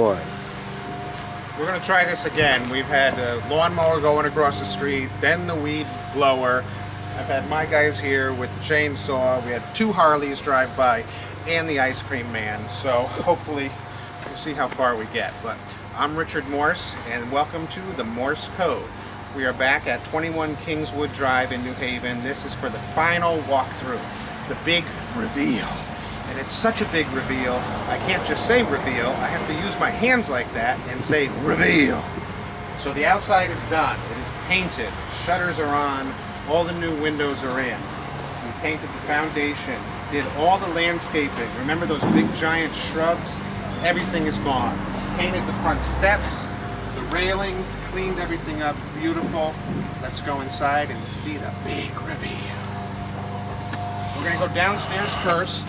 Boy. We're going to try this again. We've had a lawnmower going across the street, then the weed blower. I've had my guys here with the chainsaw. We had 2 Harleys drive by and the ice cream man. So hopefully we'll see how far we get. But I'm Richard Morse and welcome to the Morse Code. We are back at 21 Kingswood Drive in New Haven. This is for the final walkthrough, the big reveal. And it's such a big reveal, I can't just say reveal, I have to use my hands like that and say reveal. So the outside is done, it is painted, shutters are on, all the new windows are in. We painted the foundation, did all the landscaping. Remember those big giant shrubs? Everything is gone. Painted the front steps, the railings, cleaned everything up, beautiful. Let's go inside and see the big reveal. We're going to go downstairs first.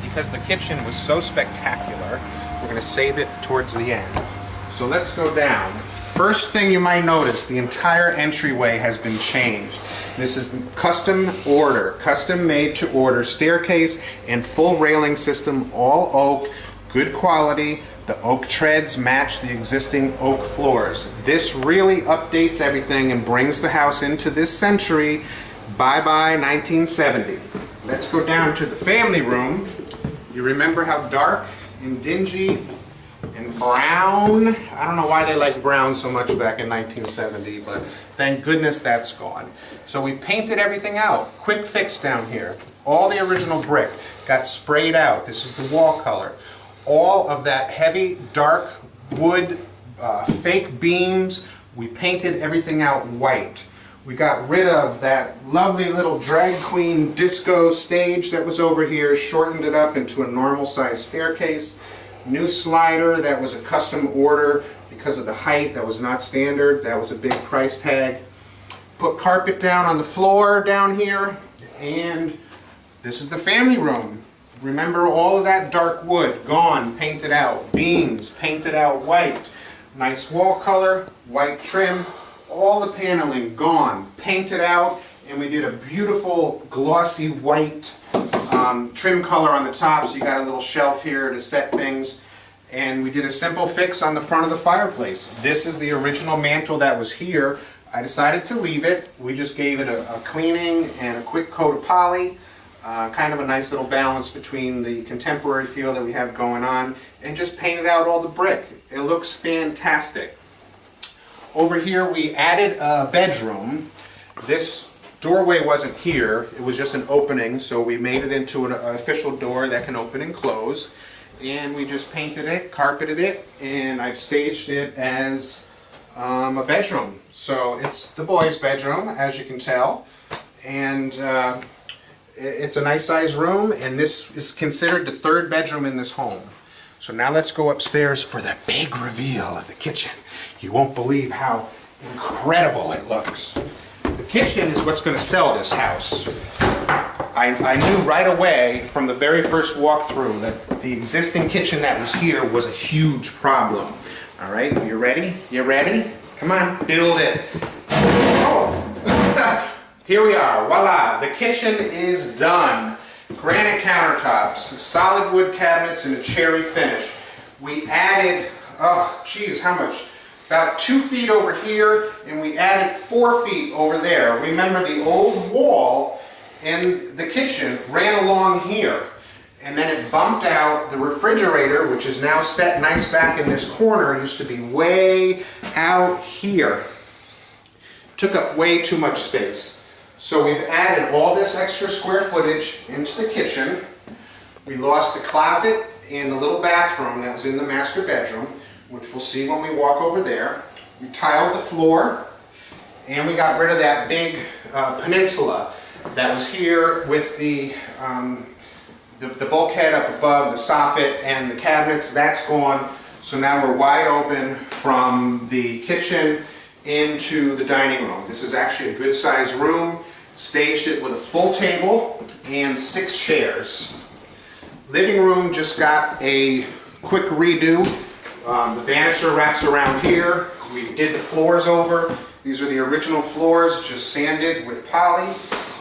Because the kitchen was so spectacular, we're going to save it towards the end. So let's go down. First thing you might notice, the entire entryway has been changed. This is custom order, custom made to order staircase and full railing system, all oak, good quality. The oak treads match the existing oak floors. This really updates everything and brings the house into this century. Bye-bye 1970. Let's go down to the family room. You remember how dark and dingy and brown? I don't know why they liked brown so much back in 1970, but thank goodness that's gone. So we painted everything out. Quick fix down here. All the original brick got sprayed out. This is the wall color. All of that heavy, dark wood, fake beams, we painted everything out white. We got rid of that lovely little drag queen disco stage that was over here, shortened it up into a normal size staircase. New slider that was a custom order because of the height, that was not standard, that was a big price tag. Put carpet down on the floor down here, and this is the family room. Remember all of that dark wood, gone, painted out. Beams, painted out white. Nice wall color, white trim. All the paneling gone, painted out, and we did a beautiful glossy white trim color on the top, so you got a little shelf here to set things. And we did a simple fix on the front of the fireplace. This is the original mantle that was here. I decided to leave it. We just gave it a cleaning and a quick coat of poly. Kind of a nice little balance between the contemporary feel that we have going on, and just painted out all the brick. It looks fantastic. Over here we added a bedroom. This doorway wasn't here, it was just an opening, so we made it into an official door that can open and close. And we just painted it, carpeted it, and I've staged it as a bedroom. So it's the boys' bedroom, as you can tell. And it's a nice size room, and this is considered the 3rd bedroom in this home. So now let's go upstairs for the big reveal of the kitchen. You won't believe how incredible it looks. The kitchen is what's going to sell this house. I knew right away from the very first walkthrough that the existing kitchen that was here was a huge problem. All right, you ready? You ready? Come on, build it. Oh! Here we are, voila, the kitchen is done. Granite countertops, solid wood cabinets, and a cherry finish. We added, oh geez, how much? About 2 feet over here, and we added 4 feet over there. Remember, the old wall in the kitchen ran along here, and then it bumped out. The refrigerator, which is now set nice back in this corner, used to be way out here. Took up way too much space. So we've added all this extra square footage into the kitchen. We lost the closet and the little bathroom that was in the master bedroom, which we'll see when we walk over there. We tiled the floor, and we got rid of that big peninsula that was here with the bulkhead up above, the soffit, and the cabinets. That's gone. So now we're wide open from the kitchen into the dining room. This is actually a good sized room. Staged it with a full table and 6 chairs. Living room just got a quick redo. The banister wraps around here. We did the floors over. These are the original floors, just sanded with poly.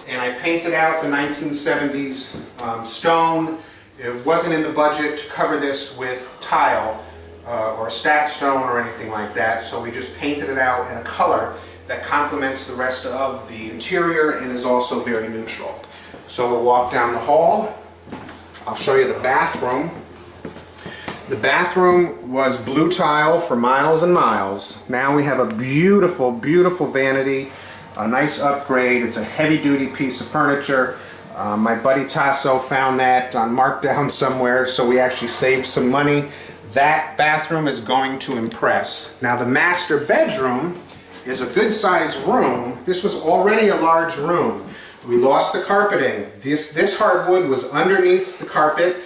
And I painted out the 1970s stone. It wasn't in the budget to cover this with tile, or stacked stone or anything like that, so we just painted it out in a color that complements the rest of the interior and is also very neutral. So we'll walk down the hall. I'll show you the bathroom. The bathroom was blue tile for miles and miles. Now we have a beautiful, beautiful vanity, a nice upgrade. It's a heavy-duty piece of furniture. My buddy Tasso found that on markdown somewhere, so we actually saved some money. That bathroom is going to impress. Now the master bedroom is a good-sized room. This was already a large room. We lost the carpeting. This hardwood was underneath the carpet,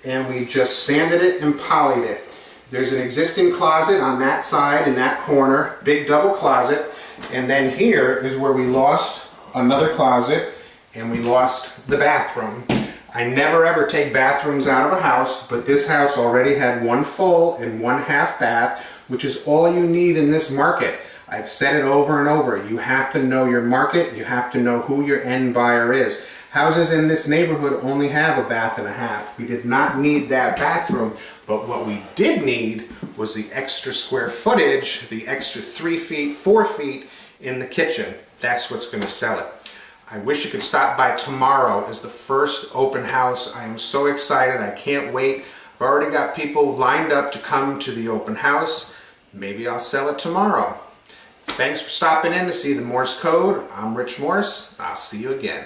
and we just sanded it and polyed it. There's an existing closet on that side in that corner, big double closet, and then here is where we lost another closet and we lost the bathroom. I never ever take bathrooms out of a house, but this house already had one full and one half bath, which is all you need in this market. I've said it over and over. You have to know your market. You have to know who your end buyer is. Houses in this neighborhood only have a bath and a half. We did not need that bathroom, but what we did need was the extra square footage, the extra 3 feet, 4 feet in the kitchen. That's what's going to sell it. I wish you could stop by tomorrow as the first open house. I am so excited. I can't wait. I've already got people lined up to come to the open house. Maybe I'll sell it tomorrow. Thanks for stopping in to see the Morse Code. I'm Rich Morse. I'll see you again.